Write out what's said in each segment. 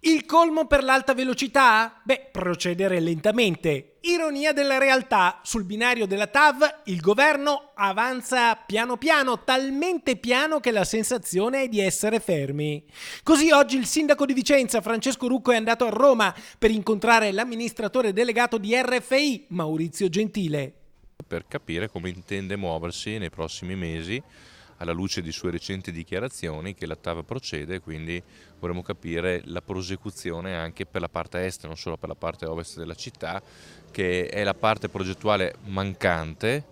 Il colmo per l'alta velocità? Beh, procedere lentamente. Ironia della realtà, sul binario della TAV il governo avanza piano piano, talmente piano che la sensazione è di essere fermi. Così oggi il sindaco di Vicenza, Francesco Rucco, è andato a Roma per incontrare l'amministratore delegato di RFI, Maurizio Gentile. Per capire come intende muoversi nei prossimi mesi alla luce di sue recenti dichiarazioni che la TAV procede, quindi vorremmo capire la prosecuzione anche per la parte est, non solo per la parte ovest della città, che è la parte progettuale mancante,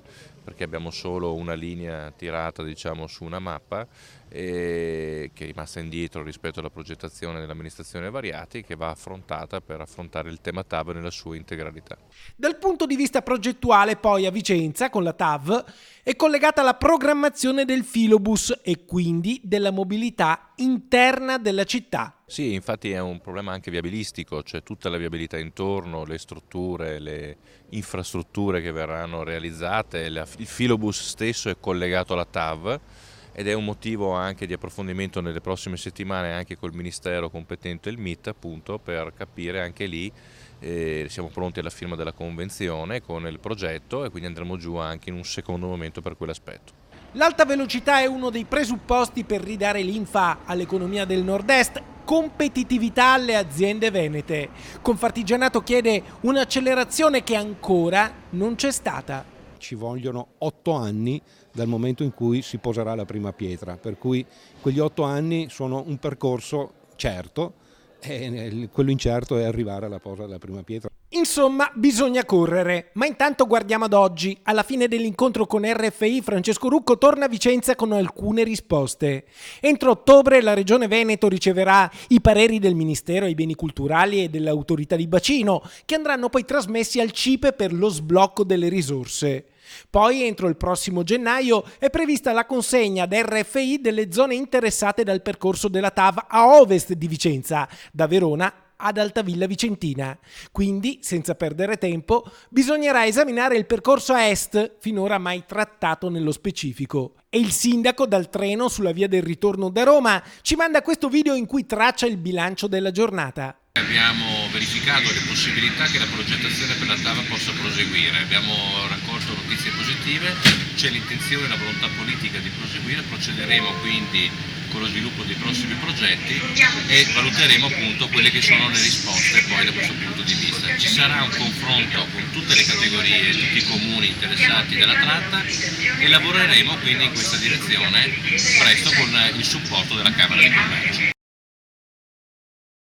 perché abbiamo solo una linea tirata diciamo su una mappa che è rimasta indietro rispetto alla progettazione dell'amministrazione Variati, che va affrontata per affrontare il tema TAV nella sua integralità. Dal punto di vista progettuale, poi, a Vicenza, con la TAV, è collegata la programmazione del filobus e quindi della mobilità interna della città. Sì, infatti è un problema anche viabilistico, cioè tutta la viabilità intorno, le strutture, le infrastrutture che verranno realizzate, il filobus stesso è collegato alla TAV ed è un motivo anche di approfondimento nelle prossime settimane anche col Ministero competente, il MIT, appunto, per capire anche lì. Siamo pronti alla firma della convenzione con il progetto e quindi andremo giù anche in un secondo momento per quell'aspetto. L'alta velocità è uno dei presupposti per ridare linfa all'economia del nord-est, competitività alle aziende venete. Confartigianato chiede un'accelerazione che ancora non c'è stata. Ci vogliono 8 anni dal momento in cui si poserà la prima pietra, per cui quegli 8 anni sono un percorso certo e quello incerto è arrivare alla posa della prima pietra. Insomma, bisogna correre, ma intanto guardiamo ad oggi. Alla fine dell'incontro con RFI, Francesco Rucco torna a Vicenza con alcune risposte. Entro ottobre la Regione Veneto riceverà i pareri del Ministero ai Beni Culturali e dell'Autorità di Bacino, che andranno poi trasmessi al CIPE per lo sblocco delle risorse. Poi, entro il prossimo gennaio, è prevista la consegna ad RFI delle zone interessate dal percorso della TAV a ovest di Vicenza, da Verona ad Altavilla Vicentina. Quindi, senza perdere tempo, bisognerà esaminare il percorso a est, finora mai trattato nello specifico. E il sindaco dal treno sulla via del ritorno da Roma ci manda questo video in cui traccia il bilancio della giornata. Abbiamo verificato le possibilità che la progettazione per la TAV possa proseguire, abbiamo raccolto notizie positive, c'è l'intenzione e la volontà politica di proseguire, procederemo quindi con lo sviluppo dei prossimi progetti e valuteremo appunto quelle che sono le risposte poi da questo punto di vista. Ci sarà un confronto con tutte le categorie, tutti i comuni interessati dalla tratta e lavoreremo quindi in questa direzione presto con il supporto della Camera di Commercio.